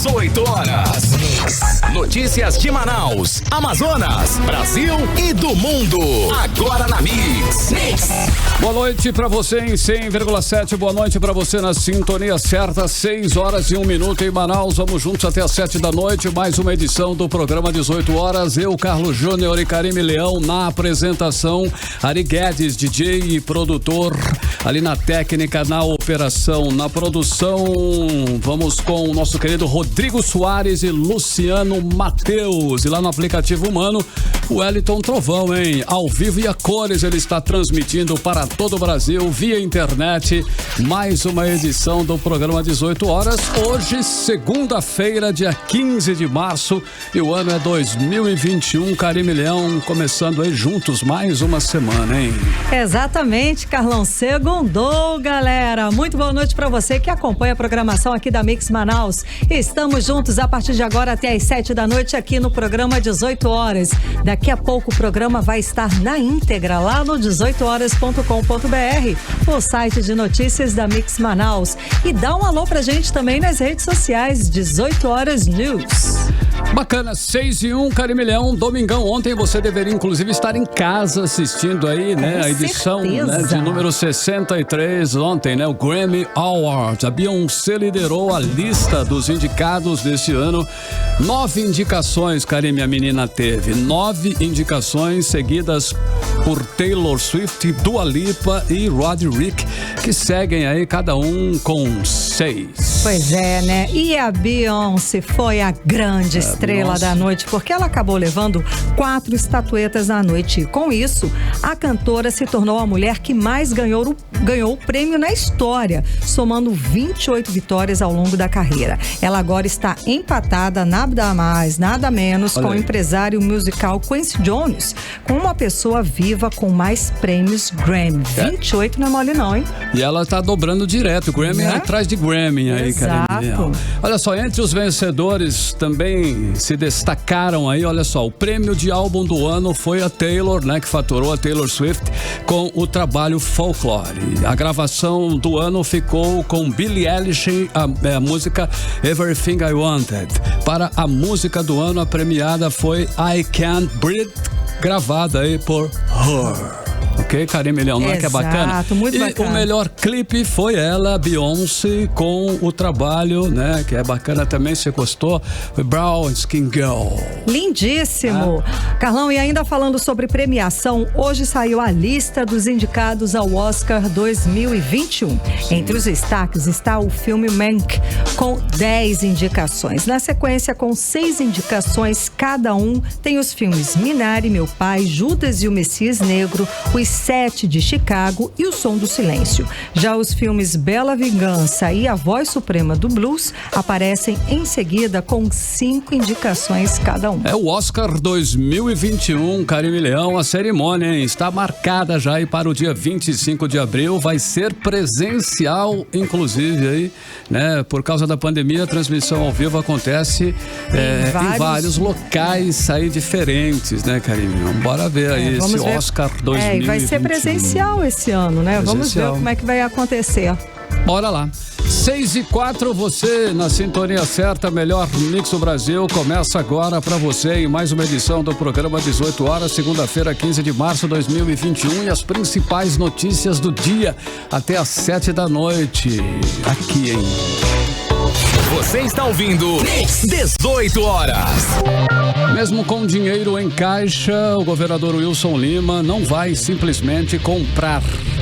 18 horas. Notícias de Manaus, Amazonas, Brasil e do mundo. Agora na Mix. Boa noite pra você em 100,7. Boa noite pra você na sintonia certa. 6 horas e 1 minuto em Manaus. Vamos juntos até às 7 da noite. Mais uma edição do programa 18 horas. Eu, Carlos Júnior e Karime Leão na apresentação. Ari Guedes, DJ e produtor. Ali na técnica, na operação, na produção. Vamos com o nosso querido Rodrigo Soares e Luciano Mateus. E lá no aplicativo humano, o Wellington Trovão, hein? Ao vivo e a cores, ele está transmitindo para todo o Brasil via internet. Mais uma edição do programa 18 horas. Hoje, segunda-feira, dia 15 de março. E o ano é 2021. Karime Leão, começando aí juntos mais uma semana, hein? Exatamente, Carlão. Segundou, galera. Muito boa noite para você que acompanha a programação aqui da Mix Manaus. Estamos juntos a partir de agora até às 7 da noite aqui no programa 18 horas. Daqui a pouco o programa vai estar na íntegra lá no 18horas.com.br, o site de notícias da Mix Manaus. E dá um alô pra gente também nas redes sociais, 18 Horas News. Bacana, 6 e 1, Karime Leão, domingão. Ontem você deveria inclusive estar em casa assistindo aí, né? A edição, né, de número 63 ontem, né? O Grammy Awards. A Beyoncé liderou a lista dos indicados desse ano. 9 indicações, Karime, a menina teve. 9 indicações seguidas por Taylor Swift, Dua Lipa e Roderick, que seguem aí cada um com 6. Pois é, né? E a Beyoncé foi a grande estrela da noite, porque ela acabou levando 4 estatuetas na noite. E com isso, a cantora se tornou a mulher que mais ganhou o prêmio na história, somando 28 vitórias ao longo da carreira. Ela agora está empatada, nada mais, nada menos, com o empresário musical Quincy Jones, com uma pessoa viva com mais prêmios Grammy. 28 não é mole não, hein? E ela tá dobrando direto, Grammy atrás de Grammy aí, cara. Olha só, entre os vencedores também se destacaram aí, olha só, o prêmio de álbum do ano foi a Taylor, né, que faturou a Taylor Swift com o trabalho Folklore. A gravação do ano ficou com Billie Eilish, a música Everything I Wanted. Para a música do ano, a premiada foi I Can't Breathe, gravada aí por Her. Ok, Karime Leão, não é que é bacana? Muito e bacana. O melhor clipe foi ela, Beyoncé, com o trabalho, né, que é bacana também, você gostou? Foi Brown Skin Girl. Lindíssimo. Carlão, e ainda falando sobre premiação, hoje saiu a lista dos indicados ao Oscar 2021. Entre os destaques está o filme Mank, com 10 indicações. Na sequência, com 6 indicações cada um, tem os filmes Minari, Meu Pai, Judas e o Messias Negro, Os 7 de Chicago e O Som do Silêncio. Já os filmes Bela Vingança e A Voz Suprema do Blues aparecem em seguida com 5 indicações cada um. É o Oscar 2021, Karime Leão, a cerimônia, hein, está marcada já aí para o dia 25 de abril, vai ser presencial, inclusive aí, né, por causa da pandemia, a transmissão ao vivo acontece em vários locais aí diferentes, né, Karime? Bora ver aí esse Oscar 2021. Vai ser presencial esse ano, né? Vamos ver como é que vai acontecer. Bora lá. 6 e 4, você na sintonia certa, melhor Mix do Brasil, começa agora pra você em mais uma edição do programa 18 horas, segunda-feira, 15 de março de 2021, e as principais notícias do dia até às 7 da noite. Aqui, hein? Você está ouvindo Mix 18 horas. Mesmo com dinheiro em caixa, o governador Wilson Lima não vai simplesmente comprar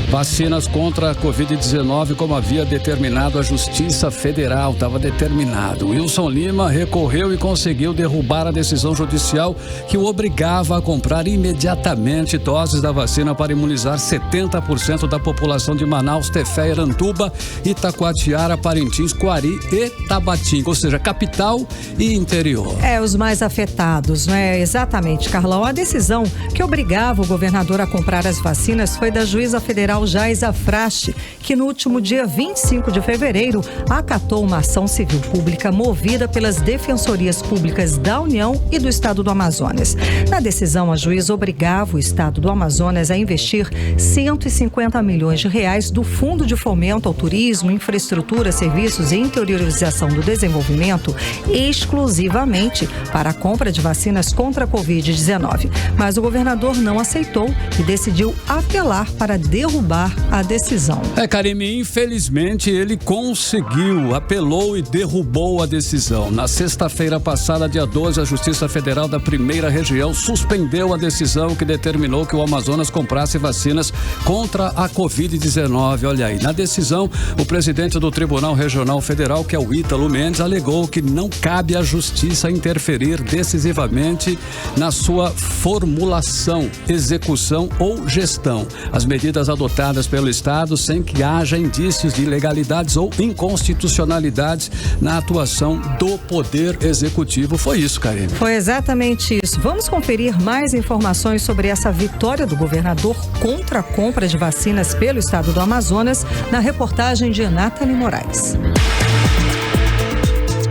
vacinas contra a Covid-19 como havia determinado a Justiça Federal. Estava determinado. Wilson Lima recorreu e conseguiu derrubar a decisão judicial que o obrigava a comprar imediatamente doses da vacina para imunizar 70% da população de Manaus, Tefé, Irantuba, Itacoatiara, Parintins, Coari e Tabatinga, ou seja, capital e interior. Os mais afetados, não é? Exatamente, Carlão. A decisão que obrigava o governador a comprar as vacinas foi da juíza federal Tribunal Jais Afrache, que no último dia 25 de fevereiro acatou uma ação civil pública movida pelas Defensorias Públicas da União e do Estado do Amazonas. Na decisão, a juíza obrigava o Estado do Amazonas a investir 150 milhões de reais do Fundo de Fomento ao Turismo, Infraestrutura, Serviços e Interiorização do Desenvolvimento exclusivamente para a compra de vacinas contra a Covid-19. Mas o governador não aceitou e decidiu apelar para derrubar a decisão. Karime, infelizmente ele conseguiu, apelou e derrubou a decisão. Na sexta-feira passada, dia 12, a Justiça Federal da Primeira Região suspendeu a decisão que determinou que o Amazonas comprasse vacinas contra a Covid-19. Olha aí, na decisão, o presidente do Tribunal Regional Federal, que é o Ítalo Mendes, alegou que não cabe à Justiça interferir decisivamente na sua formulação, execução ou gestão. As medidas adotadas pelo Estado sem que haja indícios de ilegalidades ou inconstitucionalidades na atuação do Poder Executivo. Foi isso, Karine. Foi exatamente isso. Vamos conferir mais informações sobre essa vitória do governador contra a compra de vacinas pelo Estado do Amazonas na reportagem de Nathalie Moraes.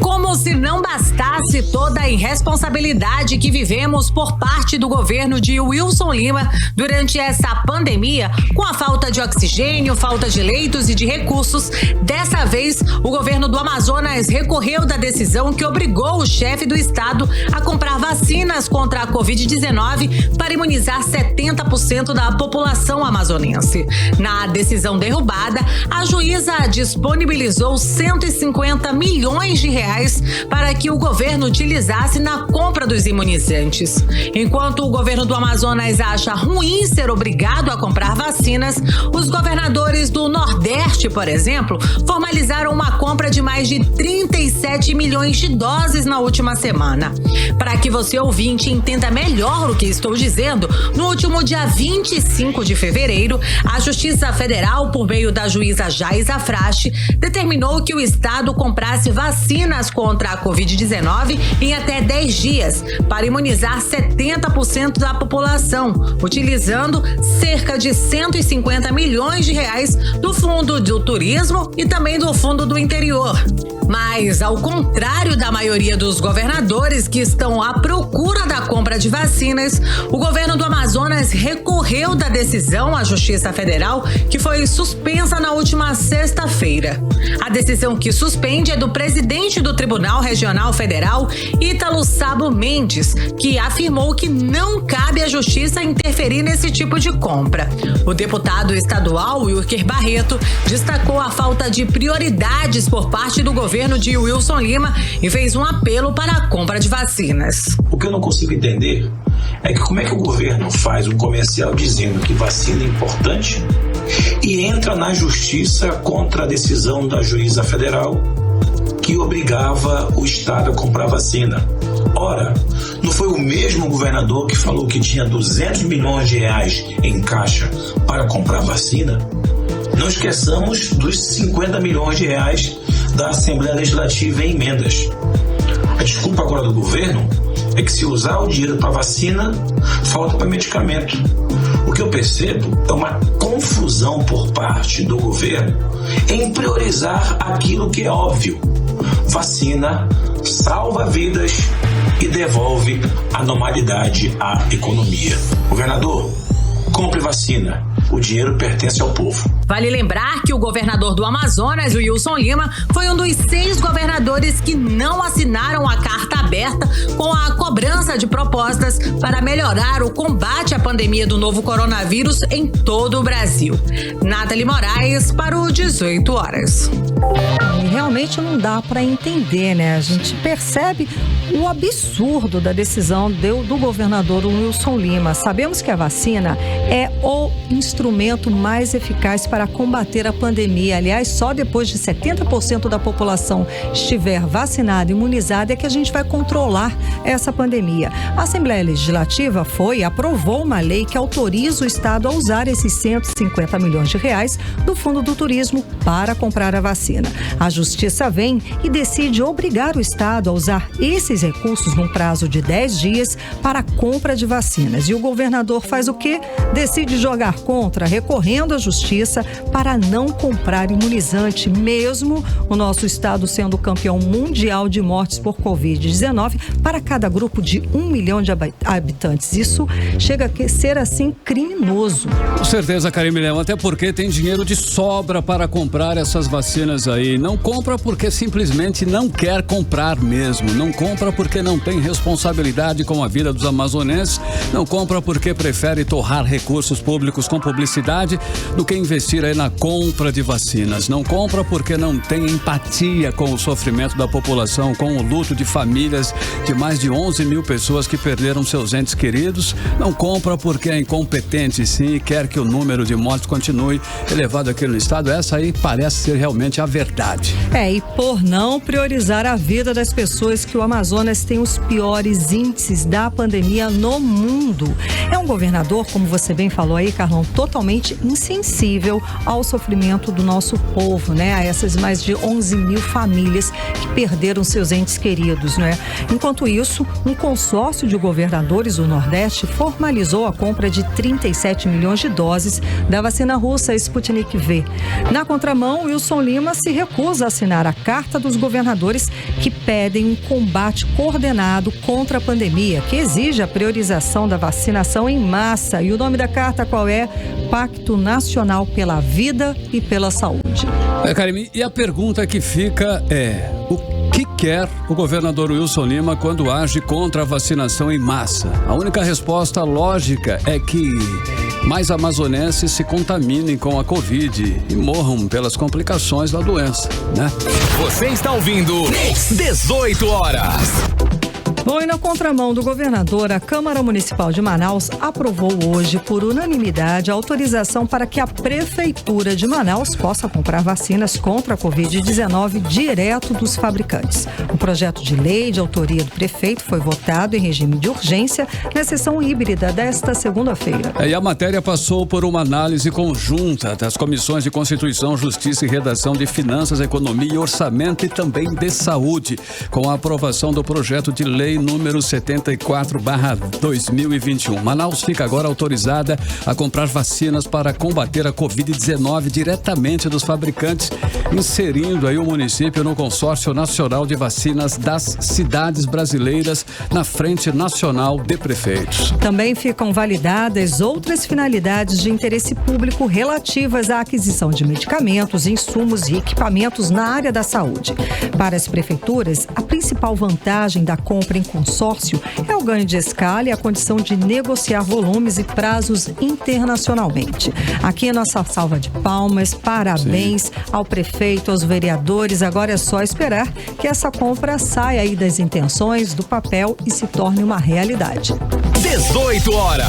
Como se não bastasse toda a irresponsabilidade que vivemos por parte do governo de Wilson Lima durante essa pandemia, com a falta de oxigênio, falta de leitos e de recursos, dessa vez o governo do Amazonas recorreu da decisão que obrigou o chefe do estado a comprar vacinas contra a Covid-19 para imunizar 70% da população amazonense. Na decisão derrubada, a juíza disponibilizou 150 milhões de reais para que o governo utilizasse na compra dos imunizantes. Enquanto o governo do Amazonas acha ruim ser obrigado a comprar vacinas, os governadores do Nordeste, por exemplo, formalizaram uma compra de mais de 37 milhões de doses na última semana. Para que você, ouvinte, entenda melhor o que estou dizendo, no último dia 25 de fevereiro, a Justiça Federal, por meio da juíza Jais Afrache, determinou que o Estado comprasse vacinas contra a Covid-19 em até 10 dias, para imunizar 70% da população, utilizando cerca de 150 milhões de reais do Fundo do Turismo e também do Fundo do Interior. Mas, ao contrário da maioria dos governadores que estão à procura da compra de vacinas, o governo do Amazonas recorreu da decisão à Justiça Federal, que foi suspensa na última sexta-feira. A decisão que suspende é do presidente do Tribunal Regional Federal, Ítalo Sabo Mendes, que afirmou que não cabe à Justiça interferir nesse tipo de compra. O deputado estadual, Wilker Barreto, destacou a falta de prioridades por parte do governo de Wilson Lima e fez um apelo para a compra de vacinas. O que eu não consigo entender é que como é que o governo faz um comercial dizendo que vacina é importante e entra na justiça contra a decisão da juíza federal que obrigava o Estado a comprar vacina. Ora, não foi o mesmo governador que falou que tinha 200 milhões de reais em caixa para comprar vacina? Não esqueçamos dos 50 milhões de reais da Assembleia Legislativa em emendas. A desculpa agora do governo é que se usar o dinheiro para vacina, falta para medicamento. O que eu percebo é uma confusão por parte do governo em priorizar aquilo que é óbvio. Vacina salva vidas e devolve a normalidade à economia. Governador, compre vacina. O dinheiro pertence ao povo. Vale lembrar que o governador do Amazonas, Wilson Lima, foi um dos 6 governadores que não assinaram a carta aberta com a cobrança de propostas para melhorar o combate à pandemia do novo coronavírus em todo o Brasil. Nathalie Moraes para o 18 horas. E realmente não dá para entender, né? A gente percebe o absurdo da decisão do governador Wilson Lima. Sabemos que a vacina é o instrumento mais eficaz para para combater a pandemia. Aliás, só depois de 70% da população estiver vacinada e imunizada é que a gente vai controlar essa pandemia. A Assembleia Legislativa aprovou uma lei que autoriza o Estado a usar esses 150 milhões de reais do Fundo do Turismo para comprar a vacina. A Justiça vem e decide obrigar o Estado a usar esses recursos num prazo de 10 dias para a compra de vacinas. E o governador faz o quê? Decide jogar contra, recorrendo à Justiça para não comprar imunizante, mesmo o nosso Estado sendo campeão mundial de mortes por Covid-19 para cada grupo de 1 milhão de habitantes. Isso chega a ser, assim, criminoso. Com certeza, Karime Leão, até porque tem dinheiro de sobra para comprar essas vacinas aí. Não compra porque simplesmente não quer comprar mesmo. Não compra porque não tem responsabilidade com a vida dos amazonenses. Não compra porque prefere torrar recursos públicos com publicidade do que investir aí na compra de vacinas. Não compra porque não tem empatia com o sofrimento da população, com o luto de famílias de mais de 11 mil pessoas que perderam seus entes queridos. Não compra porque é incompetente, sim, e quer que o número de mortes continue elevado aqui no estado. Essa aí parece ser realmente a verdade. E por não priorizar a vida das pessoas, que o Amazonas tem os piores índices da pandemia no mundo. É um governador, como você bem falou aí, Carlão, totalmente insensível ao sofrimento do nosso povo, né? A essas mais de 11 mil famílias que perderam seus entes queridos, né? Enquanto isso, um consórcio de governadores do Nordeste formalizou a compra de 37 milhões de doses da vacina russa Sputnik V. Na contramão, Wilson Lima se recusa a assinar a carta dos governadores que pedem um combate coordenado contra a pandemia, que exige a priorização da vacinação em massa. E o nome da carta qual é? Pacto Nacional pela Vida e pela Saúde. Karime, e a pergunta que fica é: o que quer o governador Wilson Lima quando age contra a vacinação em massa? A única resposta lógica é que mais amazonenses se contaminem com a Covid e morram pelas complicações da doença, né? Você está ouvindo 18 horas. Bom, e na contramão do governador, a Câmara Municipal de Manaus aprovou hoje, por unanimidade, a autorização para que a Prefeitura de Manaus possa comprar vacinas contra a Covid-19 direto dos fabricantes. O projeto de lei de autoria do prefeito foi votado em regime de urgência na sessão híbrida desta segunda-feira. E a matéria passou por uma análise conjunta das comissões de Constituição, Justiça e Redação, de Finanças, Economia e Orçamento e também de Saúde, com a aprovação do projeto de lei número 74/2021. Manaus fica agora autorizada a comprar vacinas para combater a Covid-19 diretamente dos fabricantes, inserindo aí o município no Consórcio Nacional de Vacinas das Cidades Brasileiras, na Frente Nacional de Prefeitos. Também ficam validadas outras finalidades de interesse público relativas à aquisição de medicamentos, insumos e equipamentos na área da saúde. Para as prefeituras, a principal vantagem da compra em consórcio é o ganho de escala e a condição de negociar volumes e prazos internacionalmente. Aqui nossa salva de palmas, parabéns ao prefeito, aos vereadores. Agora é só esperar que essa compra saia aí das intenções, do papel e se torne uma realidade. 18 horas.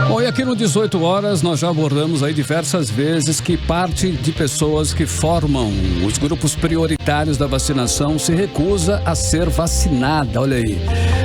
Bom, e aqui no 18 horas nós já abordamos aí diversas vezes que parte de pessoas que formam os grupos prioritários da vacinação se recusa a ser vacinada, olha aí,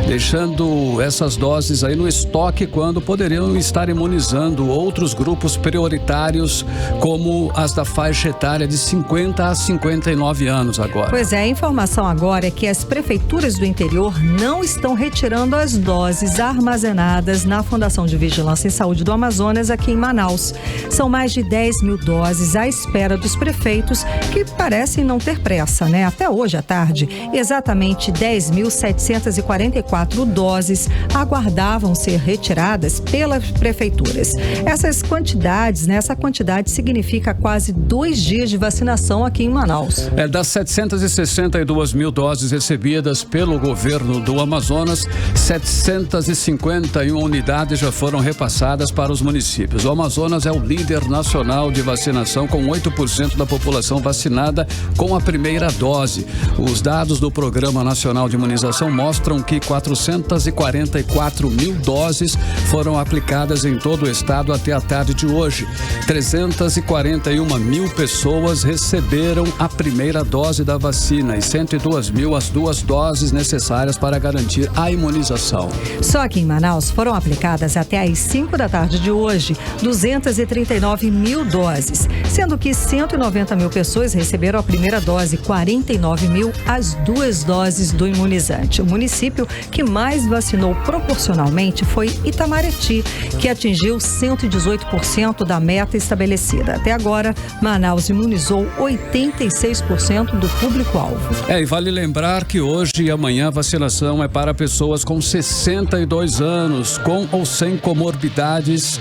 deixando essas doses aí no estoque quando poderiam estar imunizando outros grupos prioritários, como as da faixa etária de 50 a 59 anos agora. Pois é, a informação agora é que as prefeituras do interior não estão retirando as doses armazenadas na Fundação de Vigilância em Saúde do Amazonas aqui em Manaus. São mais de 10 mil doses à espera dos prefeitos, que parecem não ter pressa, né? Até hoje à tarde, exatamente 10.744 doses aguardavam ser retiradas pelas prefeituras. Essas quantidades, né? Essa quantidade significa quase 2 dias de vacinação aqui em Manaus. Das 762 mil doses recebidas pelo governo do Amazonas, 751 unidades já foram repassadas repassadas para os municípios. O Amazonas é o líder nacional de vacinação, com 8% da população vacinada com a primeira dose. Os dados do Programa Nacional de Imunização mostram que 444 mil doses foram aplicadas em todo o estado até a tarde de hoje. 341 mil pessoas receberam a primeira dose da vacina e 102 mil as 2 doses necessárias para garantir a imunização. Só aqui em Manaus foram aplicadas até às 5 da tarde de hoje 239 mil doses, sendo que 190 mil pessoas receberam a primeira dose, 49 mil as 2 doses do imunizante. O município que mais vacinou proporcionalmente foi Itamarati, que atingiu 118% da meta estabelecida. Até agora, Manaus imunizou 86% do público-alvo. E vale lembrar que hoje e amanhã a vacinação é para pessoas com 62 anos, com ou sem comorbidades,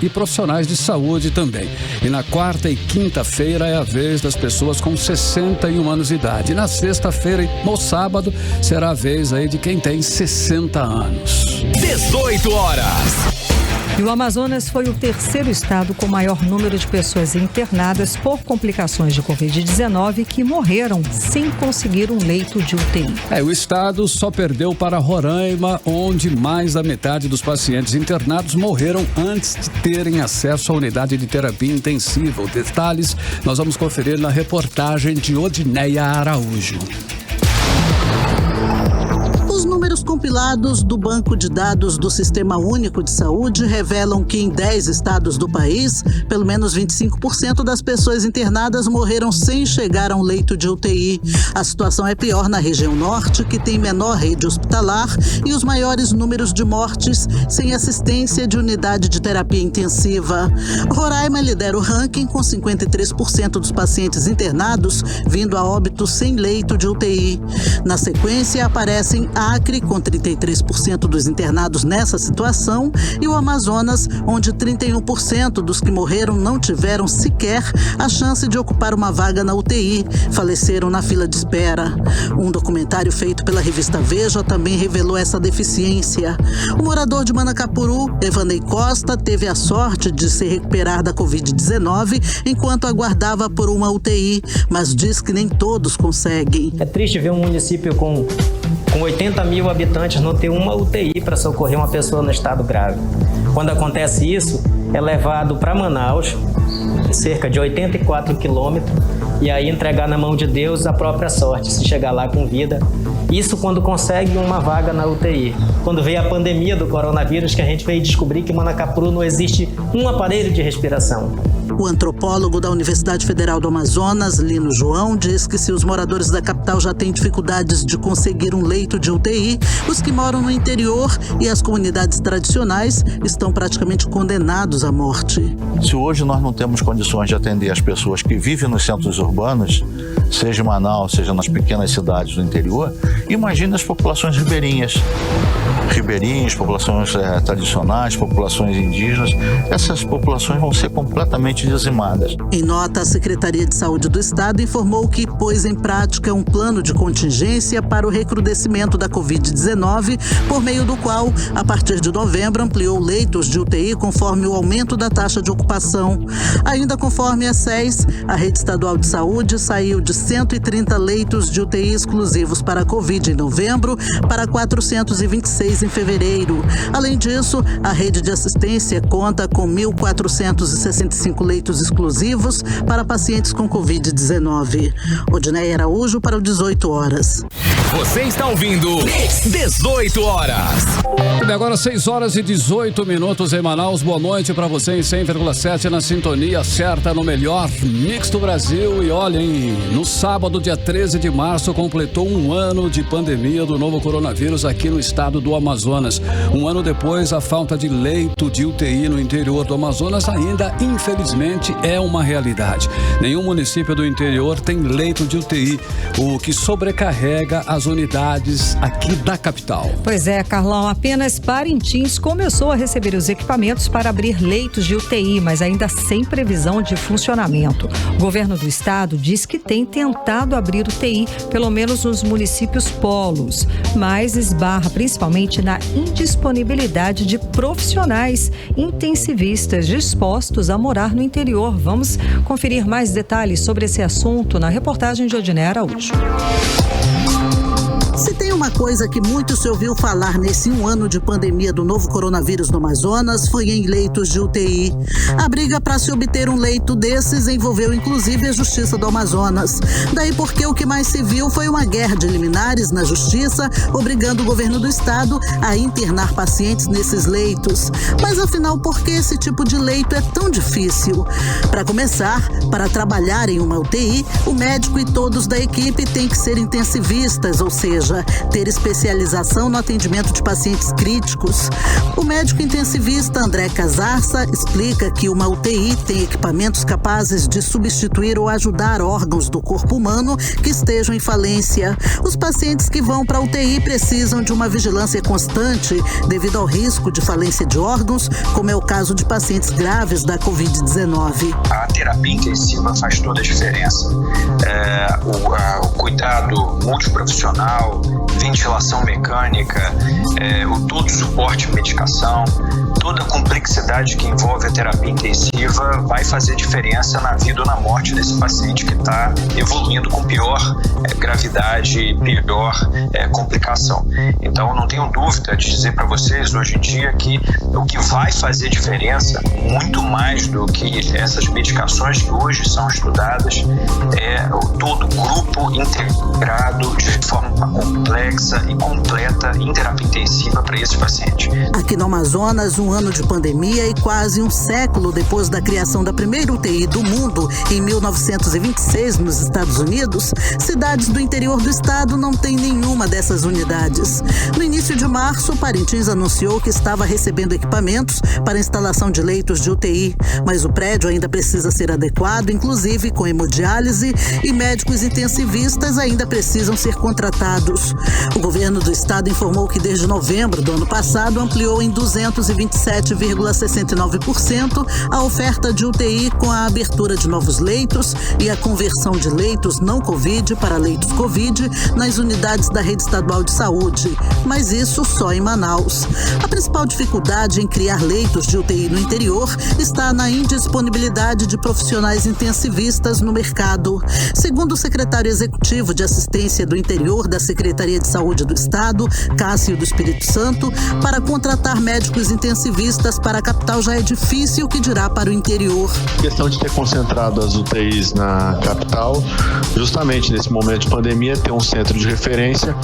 e profissionais de saúde também. E na quarta e quinta-feira é a vez das pessoas com 61 anos de idade. E na sexta-feira e no sábado será a vez aí de quem tem 60 anos. 18 horas. E o Amazonas foi o terceiro estado com maior número de pessoas internadas por complicações de Covid-19 que morreram sem conseguir um leito de UTI. O estado só perdeu para Roraima, onde mais da metade dos pacientes internados morreram antes de terem acesso à unidade de terapia intensiva. Os detalhes nós vamos conferir na reportagem de Odineia Araújo. Os números compilados do Banco de Dados do Sistema Único de Saúde revelam que em 10 estados do país, pelo menos 25% das pessoas internadas morreram sem chegar a um leito de UTI. A situação é pior na região norte, que tem menor rede hospitalar e os maiores números de mortes sem assistência de unidade de terapia intensiva. Roraima lidera o ranking com 53% dos pacientes internados vindo a óbito sem leito de UTI. Na sequência, aparecem Acre, com 33% dos internados nessa situação, e o Amazonas, onde 31% dos que morreram não tiveram sequer a chance de ocupar uma vaga na UTI, faleceram na fila de espera. Um documentário feito pela revista Veja também revelou essa deficiência. O morador de Manacapuru, Evanei Costa, teve a sorte de se recuperar da Covid-19 enquanto aguardava por uma UTI, mas diz que nem todos conseguem. É triste ver um município com 80 mil habitantes não ter uma UTI para socorrer uma pessoa no estado grave. Quando acontece isso, é levado para Manaus, cerca de 84 quilômetros, e aí entregar na mão de Deus a própria sorte, se chegar lá com vida. Isso quando consegue uma vaga na UTI. Quando veio a pandemia do coronavírus, que a gente veio descobrir que em Manacapuru não existe um aparelho de respiração. O antropólogo da Universidade Federal do Amazonas, Lino João, diz que se os moradores da capital já têm dificuldades de conseguir um leito de UTI, os que moram no interior e as comunidades tradicionais estão praticamente condenados à morte. Se hoje nós não temos condições de atender as pessoas que vivem nos centros urbanos, seja em Manaus, seja nas pequenas cidades do interior, imagine as populações ribeirinhas, populações tradicionais, populações indígenas. Essas populações vão ser completamente dizimadas. Em nota, a Secretaria de Saúde do Estado informou que pôs em prática um plano de contingência para o recrudescimento da Covid-19, por meio do qual, a partir de novembro, ampliou leitos de UTI conforme o aumento da taxa de ocupação. Ainda conforme a SES, a Rede Estadual de Saúde saiu de 130 leitos de UTI exclusivos para a Covid em novembro para 426 em fevereiro. Além disso, a rede de assistência conta com 1.465 leitos exclusivos para pacientes com Covid-19. Odineia Araújo para o 18 horas. Você está ouvindo 18 horas. E agora 6 horas e 18 minutos em Manaus. Boa noite para você em 100,7 na sintonia certa no melhor mix do Brasil. E olhem, no sábado, dia 13 de março, completou um ano de pandemia do novo coronavírus aqui no estado do Amazonas. Um ano depois, a falta de leito de UTI no interior do Amazonas ainda, infelizmente, é uma realidade. Nenhum município do interior tem leito de UTI, o que sobrecarrega as nas unidades aqui da capital. Pois é, Carlão, apenas Parintins começou a receber os equipamentos para abrir leitos de UTI, mas ainda sem previsão de funcionamento. O governo do estado diz que tem tentado abrir UTI, pelo menos nos municípios polos, mas esbarra principalmente na indisponibilidade de profissionais intensivistas dispostos a morar no interior. Vamos conferir mais detalhes sobre esse assunto na reportagem de Odinei Araújo. Se tem uma coisa que muito se ouviu falar nesse 1 ano de pandemia do novo coronavírus no Amazonas, foi em leitos de UTI. A briga para se obter um leito desses envolveu inclusive a Justiça do Amazonas. Daí porque o que mais se viu foi uma guerra de liminares na Justiça, obrigando o governo do estado a internar pacientes nesses leitos. Mas afinal, por que esse tipo de leito é tão difícil? Para começar, para trabalhar em uma UTI, o médico e todos da equipe têm que ser intensivistas, ou seja, ter especialização no atendimento de pacientes críticos. O médico intensivista André Casarça explica que uma UTI tem equipamentos capazes de substituir ou ajudar órgãos do corpo humano que estejam em falência. Os pacientes que vão para a UTI precisam de uma vigilância constante devido ao risco de falência de órgãos, como é o caso de pacientes graves da Covid-19. A terapia intensiva faz toda a diferença. O cuidado multiprofissional, ventilação mecânica, todo o suporte de medicação, toda a complexidade que envolve a terapia intensiva vai fazer diferença na vida ou na morte desse paciente que está evoluindo com pior gravidade, pior complicação. Então, não tenho dúvida de dizer para vocês hoje em dia que o que vai fazer diferença, muito mais do que essas medicações que hoje são estudadas, é todo o grupo integrado de forma complexa e completa em terapia intensiva para esse paciente. Aqui no Amazonas, 1 ano de pandemia e quase um século depois da criação da primeira UTI do mundo, em 1926, nos Estados Unidos, cidades do interior do estado não têm nenhuma dessas unidades. No início de março, Parintins anunciou que estava recebendo equipamentos para instalação de leitos de UTI, mas o prédio ainda precisa ser adequado, inclusive com hemodiálise, e médicos intensivistas ainda precisam ser contratados. O governo do estado informou que desde novembro do ano passado ampliou em 227,69% a oferta de UTI com a abertura de novos leitos e a conversão de leitos não Covid para leitos Covid nas unidades da rede estadual de saúde, mas isso só em Manaus. A principal dificuldade em criar leitos de UTI no interior está na indisponibilidade de profissionais intensivistas no mercado. Segundo o secretário executivo de Assistência do Interior da Secretaria de Saúde do Estado, Cássio do Espírito Santo, para contratar médicos intensivistas para a capital já é difícil, que dirá para o interior. A questão de ter concentrado as UTIs na capital, justamente nesse momento de pandemia, ter um centro de referência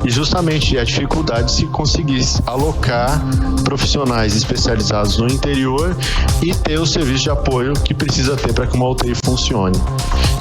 e justamente a dificuldade de se conseguir alocar profissionais especializados no interior e ter o serviço de apoio que precisa ter para que uma UTI funcione.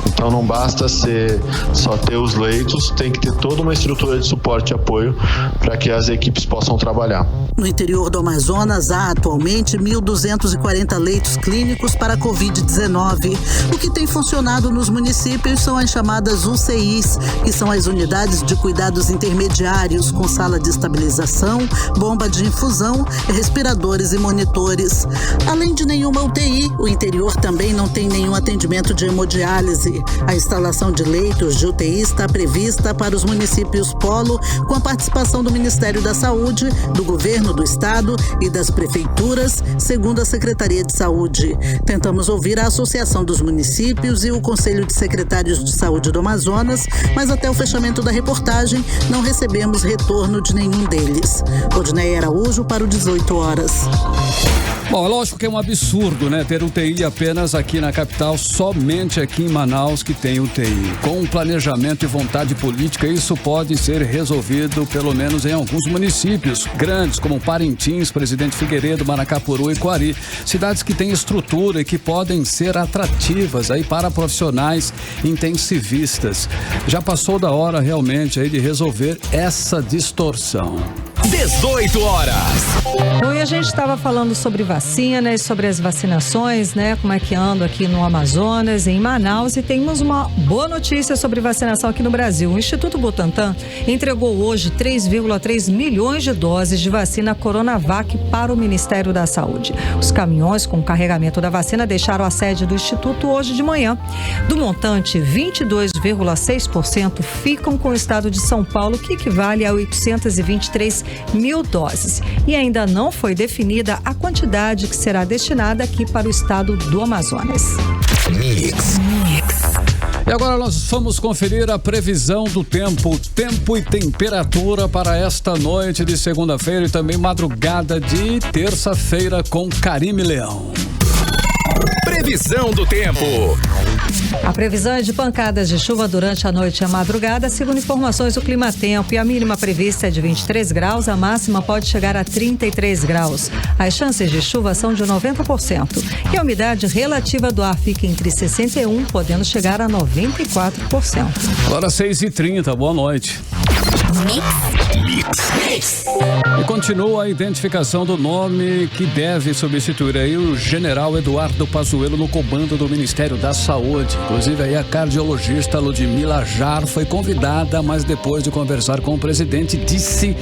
Então não basta só ter os leitos, tem que ter toda uma estrutura de suporte e apoio para que as equipes possam trabalhar. No interior do Amazonas há atualmente 1.240 leitos clínicos para a Covid-19. O que tem funcionado nos municípios são as chamadas UCIs, que são as unidades de cuidados intermediários, com sala de estabilização, bomba de infusão, respiradores e monitores. Além de nenhuma UTI, o interior também não tem nenhum atendimento de hemodiálise. A instalação de leitos de UTI está prevista para os municípios polo, com a participação do Ministério da Saúde, do Governo do Estado e das prefeituras, segundo a Secretaria de Saúde. Tentamos ouvir a Associação dos Municípios e o Conselho de Secretários de Saúde do Amazonas, mas até o fechamento da reportagem não recebemos retorno de nenhum deles. Odinei Araújo para o 18 horas. Bom, é lógico que é um absurdo, né? Ter UTI apenas aqui na capital, somente aqui em Manaus que tem UTI. Com planejamento e vontade política, isso pode ser resolvido, pelo menos em alguns municípios grandes, como Parintins, Presidente Figueiredo, Maracapuru e Coari. Cidades que têm estrutura e que podem ser atrativas aí para profissionais intensivistas. Já passou da hora realmente aí de resolver essa distorção. 18 horas. Bom, e a gente estava falando sobre vacinas, sobre as vacinações, né? Como é que anda aqui no Amazonas, em Manaus, e temos uma boa notícia sobre vacinação aqui no Brasil. O Instituto Butantan entregou hoje 3,3 milhões de doses de vacina Coronavac para o Ministério da Saúde. Os caminhões com carregamento da vacina deixaram a sede do Instituto hoje de manhã. Do montante, 22,6% ficam com o estado de São Paulo, que equivale a 823 mil doses. E ainda não foi definida a quantidade que será destinada aqui para o estado do Amazonas. Mix. E agora nós vamos conferir a previsão do tempo e temperatura para esta noite de segunda-feira e também madrugada de terça-feira com Karime Leão. Previsão do tempo. A previsão é de pancadas de chuva durante a noite e a madrugada, segundo informações do Climatempo, e a mínima prevista é de 23 graus, a máxima pode chegar a 33 graus. As chances de chuva são de 90% e a umidade relativa do ar fica entre 61%, podendo chegar a 94%. Agora 6h30, boa noite. Mix. E continua a identificação do nome que deve substituir aí o general Eduardo Pazuello no comando do Ministério da Saúde. Inclusive aí a cardiologista Ludmila Jar foi convidada, mas depois de conversar com o presidente disse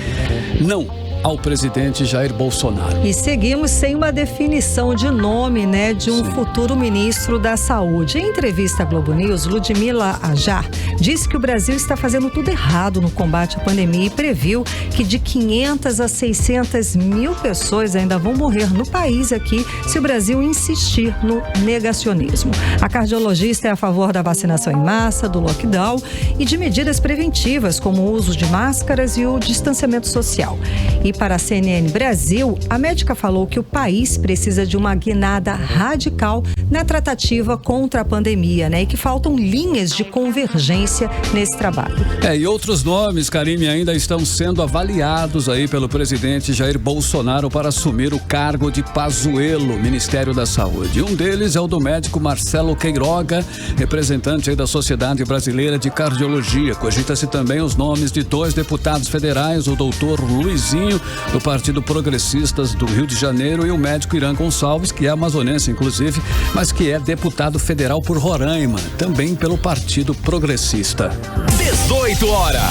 não ao presidente Jair Bolsonaro. E seguimos sem uma definição de nome, né, de um futuro ministro da Saúde. Em entrevista à Globo News, Ludmila Jar disse que o Brasil está fazendo tudo errado no combate à pandemia e previu que de 500 a 600 mil pessoas ainda vão morrer no país aqui se o Brasil insistir no negacionismo. A cardiologista é a favor da vacinação em massa, do lockdown e de medidas preventivas como o uso de máscaras e o distanciamento social. E para a CNN Brasil, a médica falou que o país precisa de uma guinada radical na tratativa contra a pandemia, né? E que faltam linhas de convergência nesse trabalho. E outros nomes, Karime, ainda estão sendo avaliados aí pelo presidente Jair Bolsonaro para assumir o cargo de Pazuello, Ministério da Saúde. Um deles é o do médico Marcelo Queiroga, representante aí da Sociedade Brasileira de Cardiologia. Cogita-se também os nomes de 2 deputados federais, o doutor Luizinho, do Partido Progressistas do Rio de Janeiro, e o médico Irã Gonçalves, que é amazonense, inclusive, mas que é deputado federal por Roraima, também pelo Partido Progressista. 18 horas.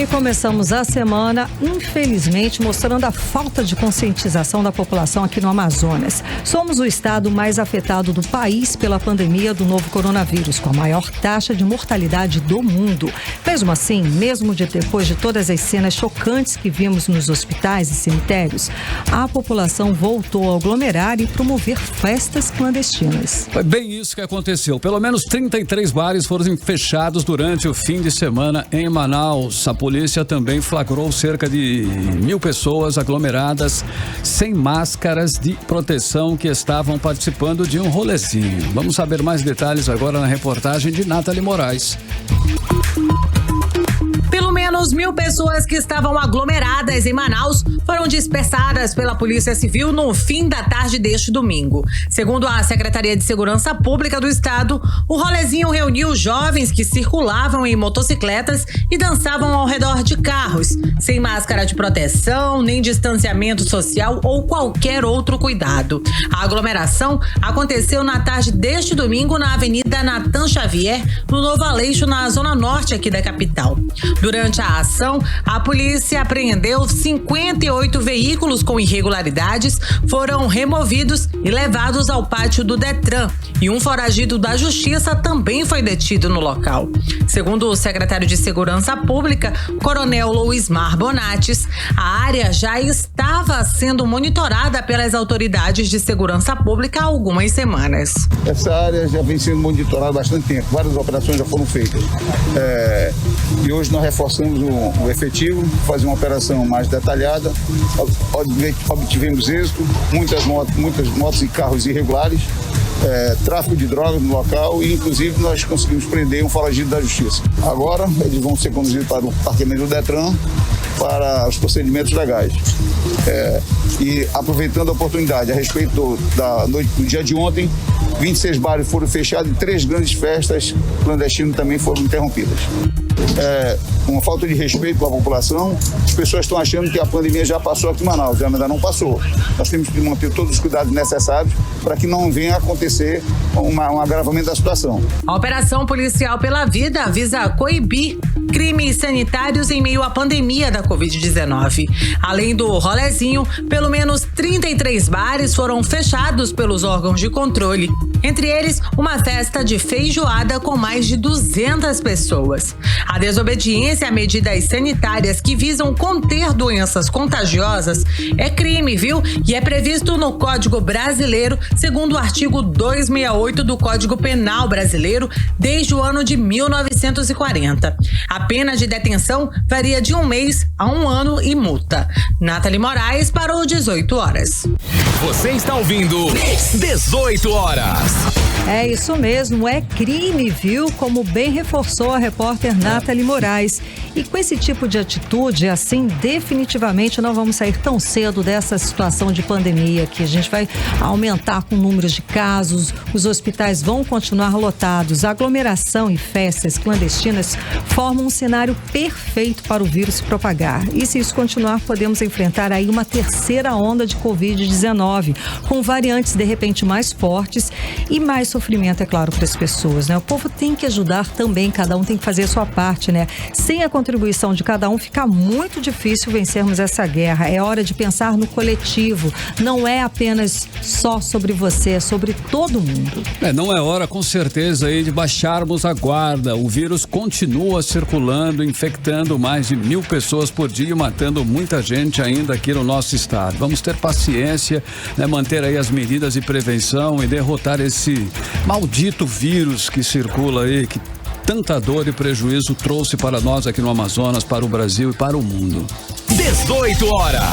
E começamos a semana, infelizmente, mostrando a falta de conscientização da população aqui no Amazonas. Somos o estado mais afetado do país pela pandemia do novo coronavírus, com a maior taxa de mortalidade do mundo. Mesmo assim, mesmo depois de todas as cenas chocantes que vimos nos hospitais e cemitérios, a população voltou a aglomerar e promover festas clandestinas. Foi bem isso que aconteceu. Pelo menos 33 bares foram fechados durante o fim de semana em Manaus. A polícia também flagrou cerca de 1.000 pessoas aglomeradas sem máscaras de proteção que estavam participando de um rolezinho. Vamos saber mais detalhes agora na reportagem de Nathalie Moraes. Pelo menos 1.000 pessoas que estavam aglomeradas em Manaus foram dispersadas pela Polícia Civil no fim da tarde deste domingo. Segundo a Secretaria de Segurança Pública do Estado, o rolezinho reuniu jovens que circulavam em motocicletas e dançavam ao redor de carros, sem máscara de proteção, nem distanciamento social ou qualquer outro cuidado. A aglomeração aconteceu na tarde deste domingo na Avenida Natan Xavier, no Novo Aleixo, na zona norte aqui da capital. Durante a ação, a polícia apreendeu 58 veículos com irregularidades, foram removidos e levados ao pátio do Detran, e um foragido da Justiça também foi detido no local. Segundo o secretário de Segurança Pública, Coronel Luismar Bonates, a área já estava sendo monitorada pelas autoridades de segurança pública há algumas semanas. Essa área já vem sendo monitorada há bastante tempo, várias operações já foram feitas. E hoje nós reforçamos o efetivo, fazer uma operação mais detalhada. Obtivemos êxito, muitas motos e carros irregulares, tráfico de drogas no local, e inclusive nós conseguimos prender um foragido da Justiça. Agora eles vão ser conduzidos para o parqueamento do Detran para os procedimentos legais. E aproveitando a oportunidade, a respeito da noite do dia de ontem, 26 bares foram fechados e 3 grandes festas clandestinas também foram interrompidas. uma falta de respeito com a população. As pessoas estão achando que a pandemia já passou aqui em Manaus, ainda não passou. Nós temos que manter todos os cuidados necessários para que não venha a acontecer um agravamento da situação. A Operação Policial pela Vida visa coibir crimes sanitários em meio à pandemia da Covid-19. Além do rolezinho, pelo menos 33 bares foram fechados pelos órgãos de controle. Entre eles, uma festa de feijoada com mais de 200 pessoas. A desobediência a medidas sanitárias que visam conter doenças contagiosas é crime, viu? E é previsto no Código Brasileiro, segundo o artigo 268 do Código Penal Brasileiro, desde o ano de 1940. A pena de detenção varia de 1 mês a 1 ano e multa. Nathalie Moraes para o 18 horas. Você está ouvindo 18 horas. É isso mesmo, é crime, viu? Como bem reforçou a repórter Nathalie Moraes. E com esse tipo de atitude, assim, definitivamente não vamos sair tão cedo dessa situação de pandemia, que a gente vai aumentar com números de casos, os hospitais vão continuar lotados, a aglomeração e festas clandestinas formam um cenário perfeito para o vírus se propagar. E se isso continuar, podemos enfrentar aí uma terceira onda de Covid-19, com variantes de repente mais fortes e mais sofrimento, é claro, para as pessoas, né? O povo tem que ajudar também, cada um tem que fazer a sua parte, né? Sem a contribuição de cada um, fica muito difícil vencermos essa guerra. É hora de pensar no coletivo. Não é apenas só sobre você, é sobre todo mundo. Não é hora, com certeza, aí de baixarmos a guarda. O vírus continua circulando, infectando mais de 1.000 pessoas por dia, matando muita gente ainda aqui no nosso estado. Vamos ter paciência, né? Manter aí as medidas de prevenção e derrotar esse maldito vírus que circula aí, que tanta dor e prejuízo trouxe para nós aqui no Amazonas, para o Brasil e para o mundo. 18 horas.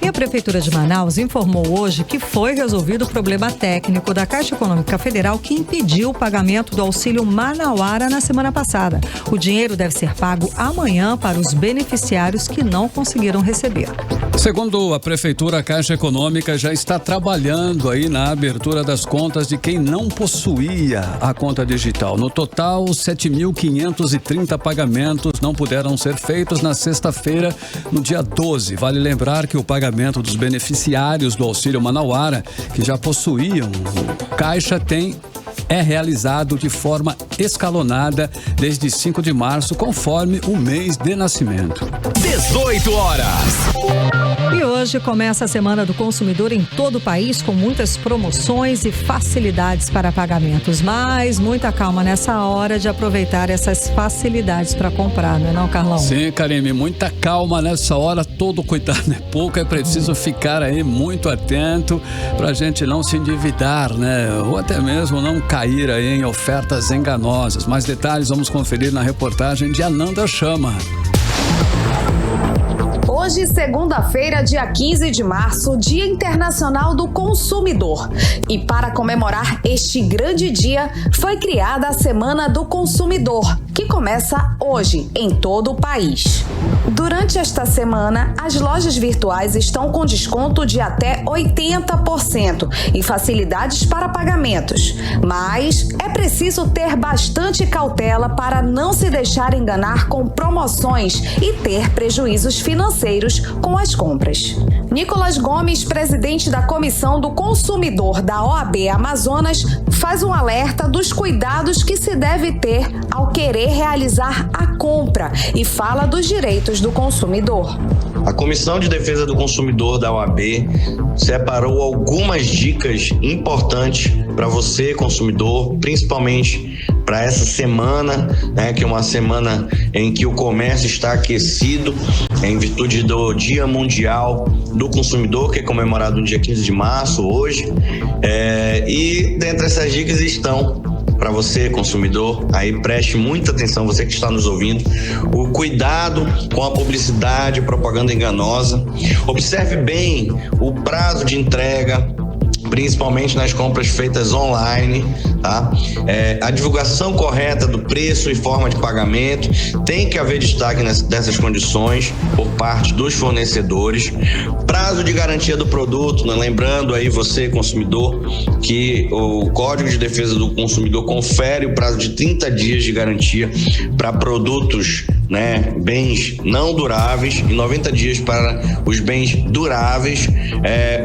E a Prefeitura de Manaus informou hoje que foi resolvido o problema técnico da Caixa Econômica Federal que impediu o pagamento do auxílio Manauara na semana passada. O dinheiro deve ser pago amanhã para os beneficiários que não conseguiram receber. Segundo a Prefeitura, a Caixa Econômica já está trabalhando aí na abertura das contas de quem não possuía a conta digital. No total, 7.530 pagamentos não puderam ser feitos na sexta-feira, no dia 12. Vale lembrar que o pagamento dos beneficiários do auxílio Manauara, que já possuíam o Caixa, é realizado de forma escalonada desde 5 de março, conforme o mês de nascimento. 18 horas. E hoje começa a Semana do Consumidor em todo o país, com muitas promoções e facilidades para pagamentos. Mas muita calma nessa hora de aproveitar essas facilidades para comprar, não é não, Carlão? Sim, Karime, muita calma nessa hora, todo cuidado é pouco, é preciso ficar aí muito atento para a gente não se endividar, né? Ou até mesmo não cair aí em ofertas enganosas. Mais detalhes vamos conferir na reportagem de Ananda Chama. Hoje, segunda-feira, dia 15 de março, Dia Internacional do Consumidor. E para comemorar este grande dia, foi criada a Semana do Consumidor, que começa hoje em todo o país. Durante esta semana, as lojas virtuais estão com desconto de até 80% e facilidades para pagamentos. Mas é preciso ter bastante cautela para não se deixar enganar com promoções e ter prejuízos financeiros com as compras. Nicolas Gomes, presidente da Comissão do Consumidor da OAB Amazonas, faz um alerta dos cuidados que se deve ter ao querer realizar a compra e fala dos direitos do consumidor. A Comissão de Defesa do Consumidor da OAB separou algumas dicas importantes para você, consumidor, principalmente para essa semana, né, que é uma semana em que o comércio está aquecido em virtude do Dia Mundial do Consumidor, que é comemorado no dia 15 de março, hoje. E dentre essas dicas estão, para você, consumidor, aí preste muita atenção, você que está nos ouvindo, o cuidado com a publicidade e propaganda enganosa. Observe bem o prazo de entrega, principalmente nas compras feitas online, tá? A divulgação correta do preço e forma de pagamento, tem que haver destaque dessas condições por parte dos fornecedores. Prazo de garantia do produto, né? Lembrando aí você, consumidor, que o Código de Defesa do Consumidor confere o prazo de 30 dias de garantia para produtos né, bens não duráveis e 90 dias para os bens duráveis.